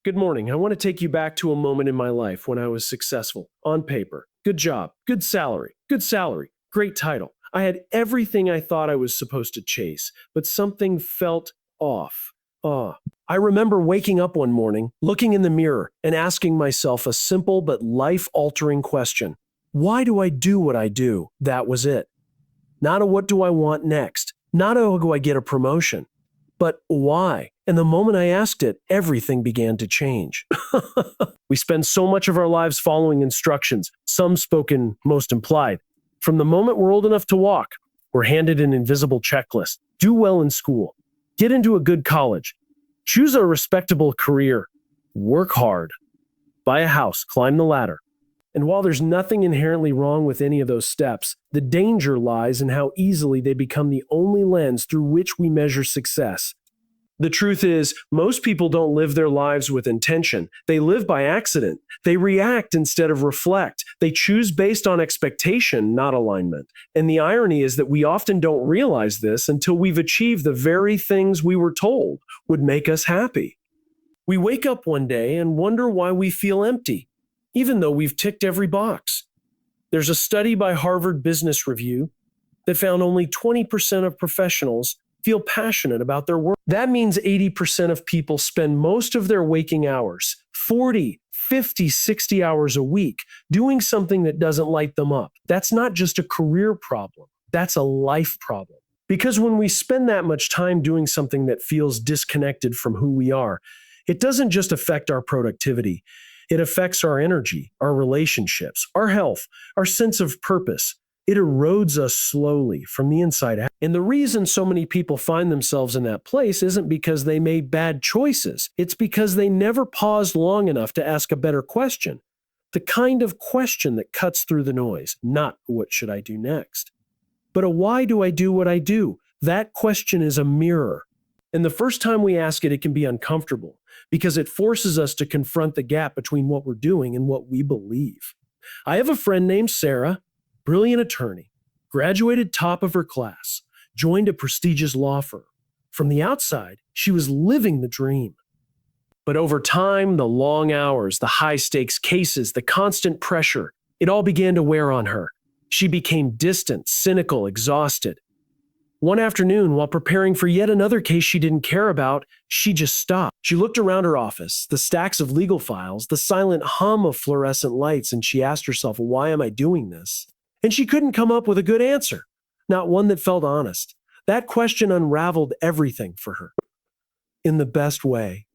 Good morning. I want to take you back to a moment in my life when I was successful. On paper, good job, good salary, great title. I had everything I thought I was supposed to chase, but something felt off. I remember waking up one morning, looking in the mirror, and asking myself a simple but life-altering question. Why do I do what I do? That was it. Not a what do I want next, not a do I get a promotion, but why? And the moment I asked it, everything began to change. We spend so much of our lives following instructions, some spoken, most implied. From the moment we're old enough to walk, we're handed an invisible checklist. Do well in school. Get into a good college. Choose a respectable career. Work hard. Buy a house. Climb the ladder. And while there's nothing inherently wrong with any of those steps, the danger lies in how easily they become the only lens through which we measure success. The truth is, most people don't live their lives with intention. They live by accident. They react instead of reflect. They choose based on expectation, not alignment. And the irony is that we often don't realize this until we've achieved the very things we were told would make us happy. We wake up one day and wonder why we feel empty, even though we've ticked every box. There's a study by Harvard Business Review that found only 20% of professionals feel passionate about their work. That means 80% of people spend most of their waking hours, 40, 50, 60 hours a week, doing something that doesn't light them up. That's not just a career problem. That's a life problem. Because when we spend that much time doing something that feels disconnected from who we are, it doesn't just affect our productivity. It affects our energy, our relationships, our health, our sense of purpose. It erodes us slowly from the inside out. And the reason so many people find themselves in that place isn't because they made bad choices. It's because they never paused long enough to ask a better question. The kind of question that cuts through the noise, not what should I do next, but a why do I do what I do? That question is a mirror. And the first time we ask it, it can be uncomfortable because it forces us to confront the gap between what we're doing and what we believe. I have a friend named Sarah, brilliant attorney, graduated top of her class, joined a prestigious law firm. From the outside, she was living the dream. But over time, the long hours, the high-stakes cases, the constant pressure, it all began to wear on her. She became distant, cynical, exhausted. One afternoon, while preparing for yet another case she didn't care about, she just stopped. She looked around her office, the stacks of legal files, the silent hum of fluorescent lights, and she asked herself, why am I doing this? And she couldn't come up with a good answer, not one that felt honest. That question unraveled everything for her. In the best way.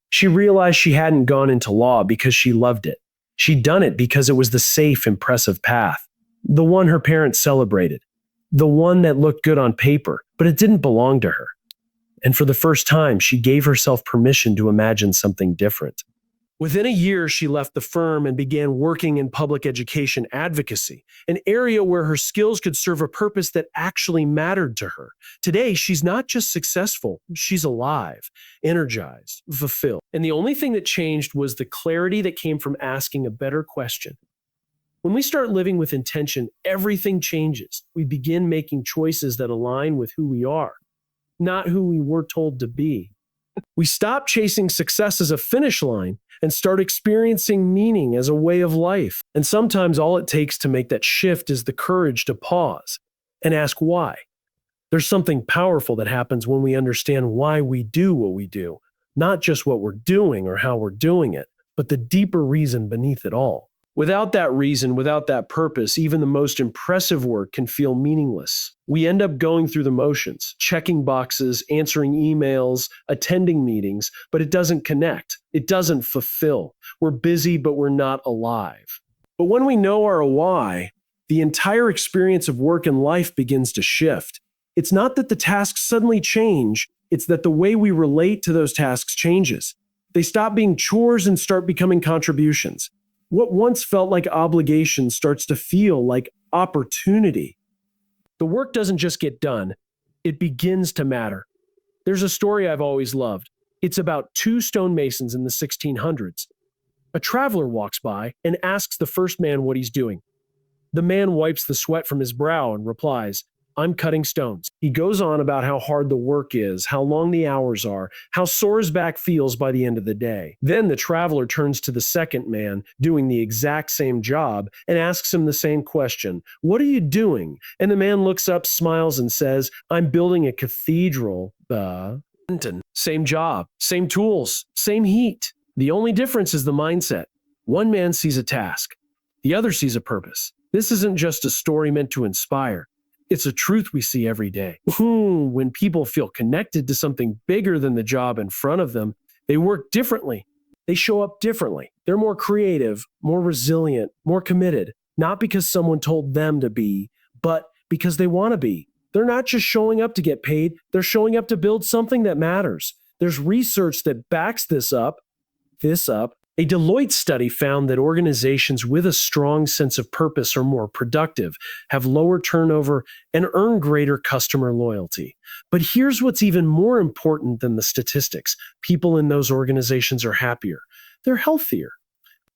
She realized she hadn't gone into law because she loved it. She'd done it because it was the safe, impressive path, the one her parents celebrated, the one that looked good on paper, but it didn't belong to her. And for the first time, she gave herself permission to imagine something different. Within a year, she left the firm and began working in public education advocacy, an area where her skills could serve a purpose that actually mattered to her. Today, she's not just successful, she's alive, energized, fulfilled. And the only thing that changed was the clarity that came from asking a better question. When we start living with intention, everything changes. We begin making choices that align with who we are, not who we were told to be. We stop chasing success as a finish line and start experiencing meaning as a way of life. And sometimes all it takes to make that shift is the courage to pause and ask why. There's something powerful that happens when we understand why we do what we do, not just what we're doing or how we're doing it, but the deeper reason beneath it all. Without that reason, without that purpose, even the most impressive work can feel meaningless. We end up going through the motions, checking boxes, answering emails, attending meetings, but it doesn't connect. It doesn't fulfill. We're busy, but we're not alive. But when we know our why, the entire experience of work and life begins to shift. It's not that the tasks suddenly change, it's that the way we relate to those tasks changes. They stop being chores and start becoming contributions. What once felt like obligation starts to feel like opportunity. The work doesn't just get done, it begins to matter. There's a story I've always loved. It's about two stonemasons in the 1600s. A traveler walks by and asks the first man what he's doing. The man wipes the sweat from his brow and replies, I'm cutting stones. He goes on about how hard the work is, how long the hours are, how sore his back feels by the end of the day. Then the traveler turns to the second man doing the exact same job and asks him the same question. What are you doing? And the man looks up, smiles, and says, I'm building a cathedral. Same job, same tools, same heat. The only difference is the mindset. One man sees a task. The other sees a purpose. This isn't just a story meant to inspire. It's a truth we see every day. When people feel connected to something bigger than the job in front of them, they work differently. They show up differently. They're more creative, more resilient, more committed, not because someone told them to be, but because they want to be. They're not just showing up to get paid. They're showing up to build something that matters. There's research that backs this up. A Deloitte study found that organizations with a strong sense of purpose are more productive, have lower turnover, and earn greater customer loyalty. But here's what's even more important than the statistics. People in those organizations are happier. They're healthier.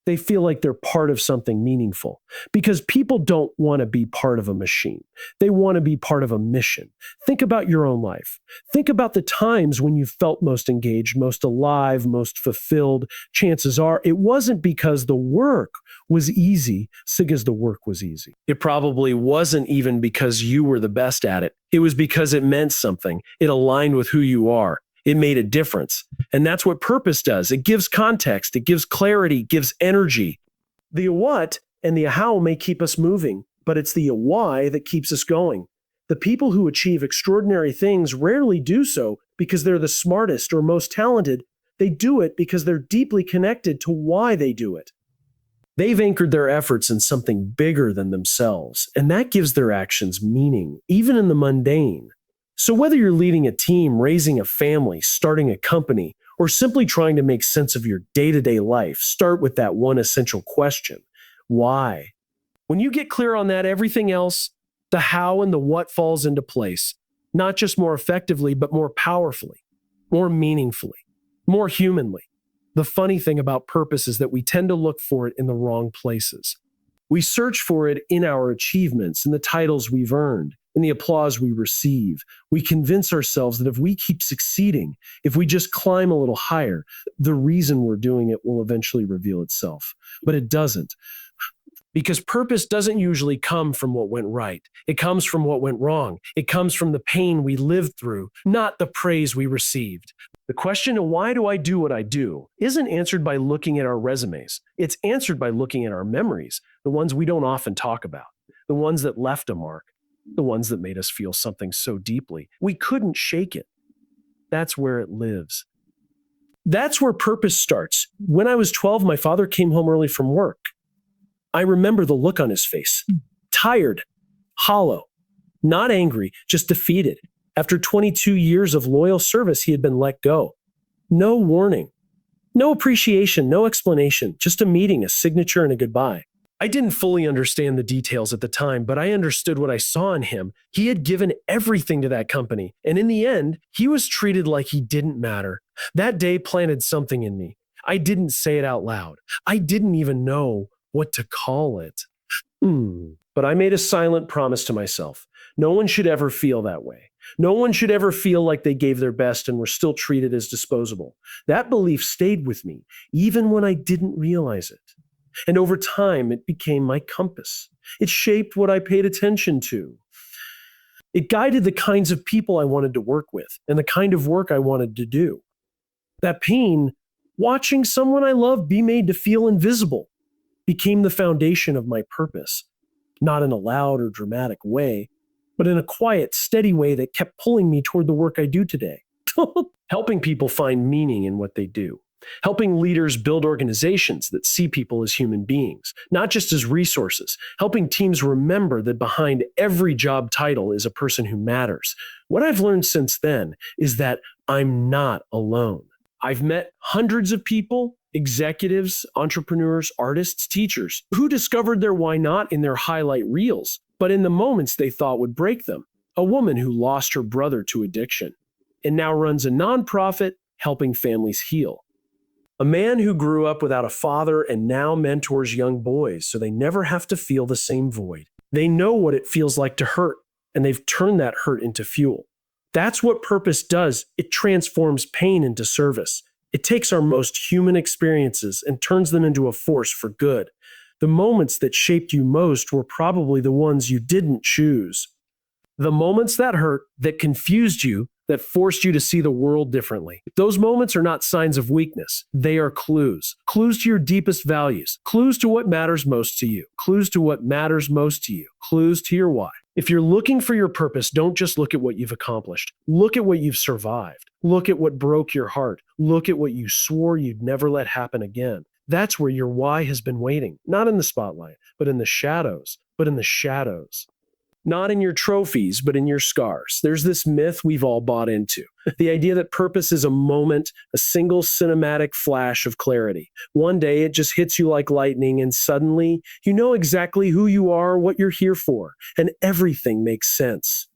They feel like they're part of something meaningful because people don't want to be part of a machine. They want to be part of a mission. Think about your own life. Think about the times when you felt most engaged, most alive, most fulfilled. Chances are it wasn't because the work was easy, because the work was easy. It probably wasn't even because you were the best at it. It was because it meant something. It aligned with who you are. It made a difference. And that's what purpose does. It gives context, it gives clarity, it gives energy. The what and the how may keep us moving, but it's the why that keeps us going. The people who achieve extraordinary things rarely do so because they're the smartest or most talented. They do it because they're deeply connected to why they do it. They've anchored their efforts in something bigger than themselves, and that gives their actions meaning, even in the mundane. So whether you're leading a team, raising a family, starting a company, or simply trying to make sense of your day-to-day life, start with that one essential question. Why? When you get clear on that, everything else, the how and the what falls into place, not just more effectively, but more powerfully, more meaningfully, more humanly. The funny thing about purpose is that we tend to look for it in the wrong places. We search for it in our achievements, in the titles we've earned, in the applause we receive. We convince ourselves that if we keep succeeding, if we just climb a little higher, the reason we're doing it will eventually reveal itself. But it doesn't. Because purpose doesn't usually come from what went right. It comes from what went wrong. It comes from the pain we lived through, not the praise we received. The question of why do I do what I do isn't answered by looking at our resumes. It's answered by looking at our memories, the ones we don't often talk about, the ones that left a mark, the ones that made us feel something so deeply we couldn't shake it. That's where it lives. That's where purpose starts. When I was 12, my father came home early from work. I remember the look on his face. Tired, hollow, not angry, just defeated. After 22 years of loyal service, he had been let go. No warning, no appreciation, no explanation, just a meeting, a signature, and a goodbye. I didn't fully understand the details at the time, but I understood what I saw in him. He had given everything to that company, and in the end, he was treated like he didn't matter. That day planted something in me. I didn't say it out loud. I didn't even know what to call it. But I made a silent promise to myself. No one should ever feel that way. No one should ever feel like they gave their best and were still treated as disposable. That belief stayed with me, even when I didn't realize it. And over time, it became my compass. It shaped what I paid attention to. It guided the kinds of people I wanted to work with and the kind of work I wanted to do. That pain, watching someone I loved be made to feel invisible, became the foundation of my purpose. Not in a loud or dramatic way, but in a quiet, steady way that kept pulling me toward the work I do today. Helping people find meaning in what they do. Helping leaders build organizations that see people as human beings, not just as resources. Helping teams remember that behind every job title is a person who matters. What I've learned since then is that I'm not alone. I've met hundreds of people, executives, entrepreneurs, artists, teachers, who discovered their why not in their highlight reels, but in the moments they thought would break them. A woman who lost her brother to addiction and now runs a nonprofit helping families heal. A man who grew up without a father and now mentors young boys so they never have to feel the same void. They know what it feels like to hurt, and they've turned that hurt into fuel. That's what purpose does. It transforms pain into service. It takes our most human experiences and turns them into a force for good. The moments that shaped you most were probably the ones you didn't choose. The moments that hurt, that confused you, that forced you to see the world differently. Those moments are not signs of weakness. They are clues. Clues to your deepest values. Clues to what matters most to you. Clues to what matters most to you. Clues to your why. If you're looking for your purpose, don't just look at what you've accomplished. Look at what you've survived. Look at what broke your heart. Look at what you swore you'd never let happen again. That's where your why has been waiting. Not in the spotlight, but in the shadows. Not in your trophies, but in your scars. There's this myth we've all bought into. The idea that purpose is a moment, a single cinematic flash of clarity. One day it just hits you like lightning and suddenly you know exactly who you are, what you're here for, and everything makes sense.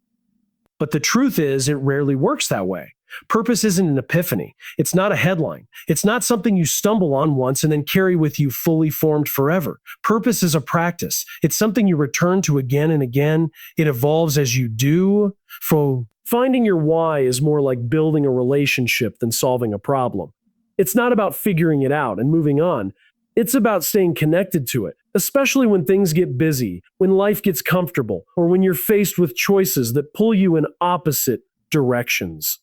But the truth is, it rarely works that way. Purpose isn't an epiphany. It's not a headline. It's not something you stumble on once and then carry with you fully formed forever. Purpose is a practice. It's something you return to again and again. It evolves as you do. Finding your why is more like building a relationship than solving a problem. It's not about figuring it out and moving on. It's about staying connected to it, especially when things get busy, when life gets comfortable, or when you're faced with choices that pull you in opposite directions.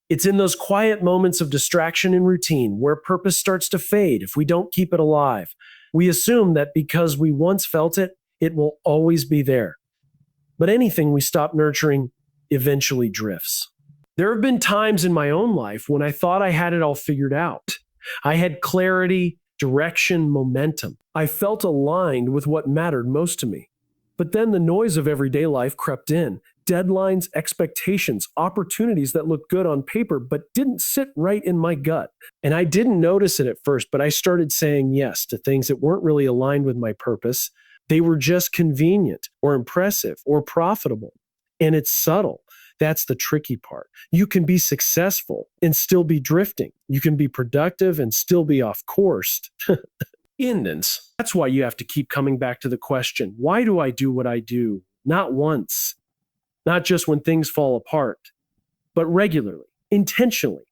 It's in those quiet moments of distraction and routine where purpose starts to fade if we don't keep it alive. We assume that because we once felt it, it will always be there. But anything we stop nurturing eventually drifts. There have been times in my own life when I thought I had it all figured out. I had clarity, direction, momentum. I felt aligned with what mattered most to me. But then the noise of everyday life crept in. Deadlines, expectations, opportunities that looked good on paper but didn't sit right in my gut. And I didn't notice it at first, but I started saying yes to things that weren't really aligned with my purpose. They were just convenient or impressive or profitable. And it's subtle. That's the tricky part. You can be successful and still be drifting. You can be productive and still be off course. Indents. That's why you have to keep coming back to the question, why do I do what I do? Not once. Not just when things fall apart, but regularly, intentionally,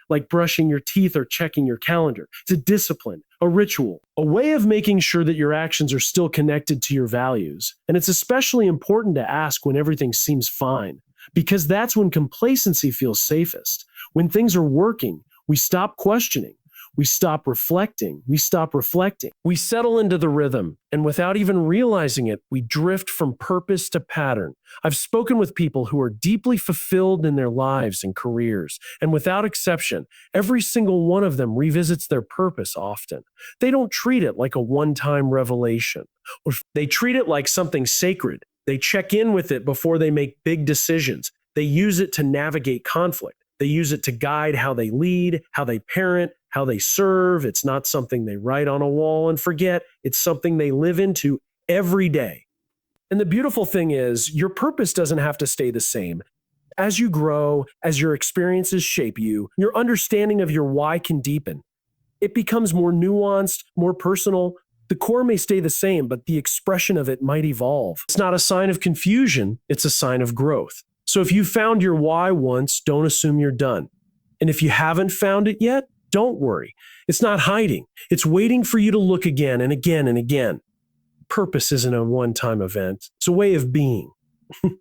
like brushing your teeth or checking your calendar. It's a discipline, a ritual, a way of making sure that your actions are still connected to your values. And it's especially important to ask when everything seems fine, because that's when complacency feels safest. When things are working, we stop questioning. We stop reflecting. We settle into the rhythm, and without even realizing it, we drift from purpose to pattern. I've spoken with people who are deeply fulfilled in their lives and careers, and without exception, every single one of them revisits their purpose often. They don't treat it like a one-time revelation, or they treat it like something sacred. They check in with it before they make big decisions. They use it to navigate conflict. They use it to guide how they lead, how they parent, how they serve. It's not something they write on a wall and forget. It's something they live into every day. And the beautiful thing is, your purpose doesn't have to stay the same. As you grow, as your experiences shape you, your understanding of your why can deepen. It becomes more nuanced, more personal. The core may stay the same, but the expression of it might evolve. It's not a sign of confusion, it's a sign of growth. So if you found your why once, don't assume you're done. And if you haven't found it yet, don't worry. It's not hiding. It's waiting for you to look again and again and again. Purpose isn't a one-time event. It's a way of being.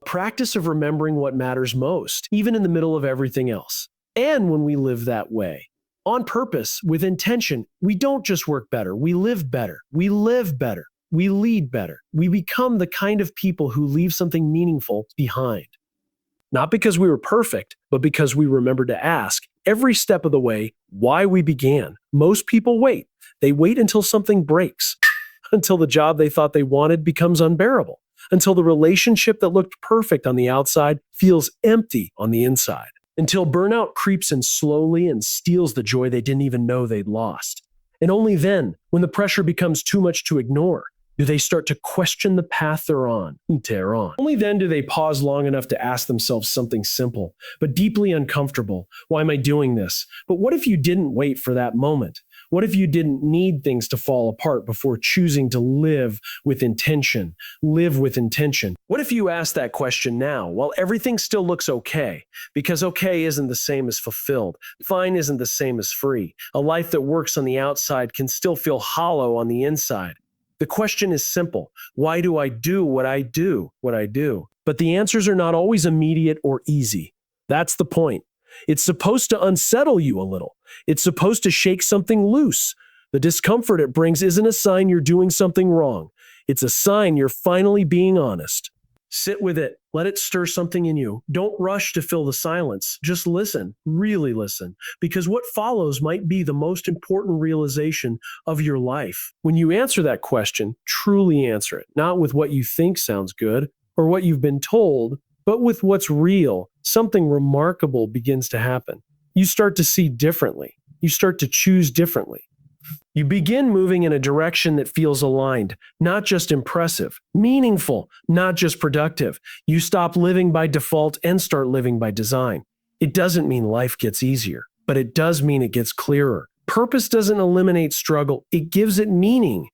Practice of remembering what matters most, even in the middle of everything else. And when we live that way, on purpose, with intention, we don't just work better. We live better. We live better. We lead better. We become the kind of people who leave something meaningful behind. Not because we were perfect, but because we remembered to ask every step of the way why we began. Most people wait. They wait until something breaks, until the job they thought they wanted becomes unbearable, until the relationship that looked perfect on the outside feels empty on the inside, until burnout creeps in slowly and steals the joy they didn't even know they'd lost. And only then, when the pressure becomes too much to ignore, Do they start to question the path they're on? Only then do they pause long enough to ask themselves something simple, but deeply uncomfortable. Why am I doing this? But what if you didn't wait for that moment? What if you didn't need things to fall apart before choosing to live with intention? Live with intention. What if you ask that question now, while everything still looks okay? Because okay isn't the same as fulfilled. Fine isn't the same as free. A life that works on the outside can still feel hollow on the inside. The question is simple. Why do I do what I do? But the answers are not always immediate or easy. That's the point. It's supposed to unsettle you a little. It's supposed to shake something loose. The discomfort it brings isn't a sign you're doing something wrong. It's a sign you're finally being honest. Sit with it. Let it stir something in you. Don't rush to fill the silence. Just listen, really listen, because what follows might be the most important realization of your life. When you answer that question, truly answer it, not with what you think sounds good or what you've been told, but with what's real. Something remarkable begins to happen. You start to see differently. You start to choose differently. You begin moving in a direction that feels aligned, not just impressive, meaningful, not just productive. You stop living by default and start living by design. It doesn't mean life gets easier, but it does mean it gets clearer. Purpose doesn't eliminate struggle, it gives it meaning.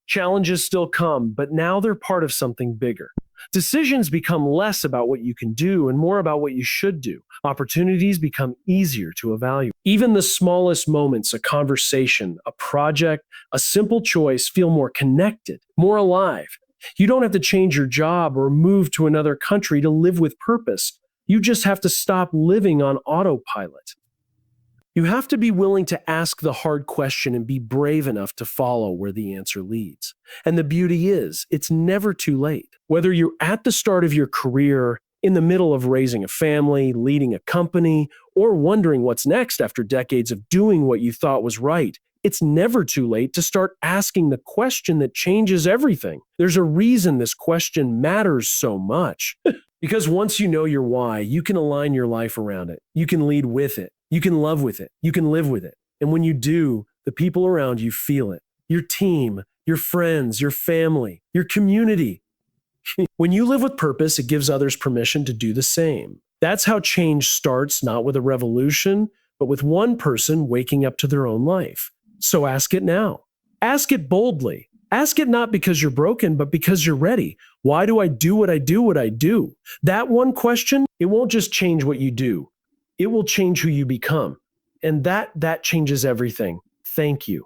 Challenges still come, but now they're part of something bigger. Decisions become less about what you can do and more about what you should do. Opportunities become easier to evaluate. Even the smallest moments, a conversation, a project, a simple choice, feel more connected, more alive. You don't have to change your job or move to another country to live with purpose. You just have to stop living on autopilot. You have to be willing to ask the hard question and be brave enough to follow where the answer leads. And the beauty is, it's never too late. Whether you're at the start of your career, in the middle of raising a family, leading a company, or wondering what's next after decades of doing what you thought was right, it's never too late to start asking the question that changes everything. There's a reason this question matters so much. Because once you know your why, you can align your life around it. You can lead with it. You can love with it. You can live with it. And when you do, the people around you feel it. Your team, your friends, your family, your community. When you live with purpose, it gives others permission to do the same. That's how change starts, not with a revolution, but with one person waking up to their own life. So ask it now. Ask it boldly. Ask it not because you're broken, but because you're ready. Why do I do what I do? That one question, it won't just change what you do. It will change who you become. And that changes everything. Thank you.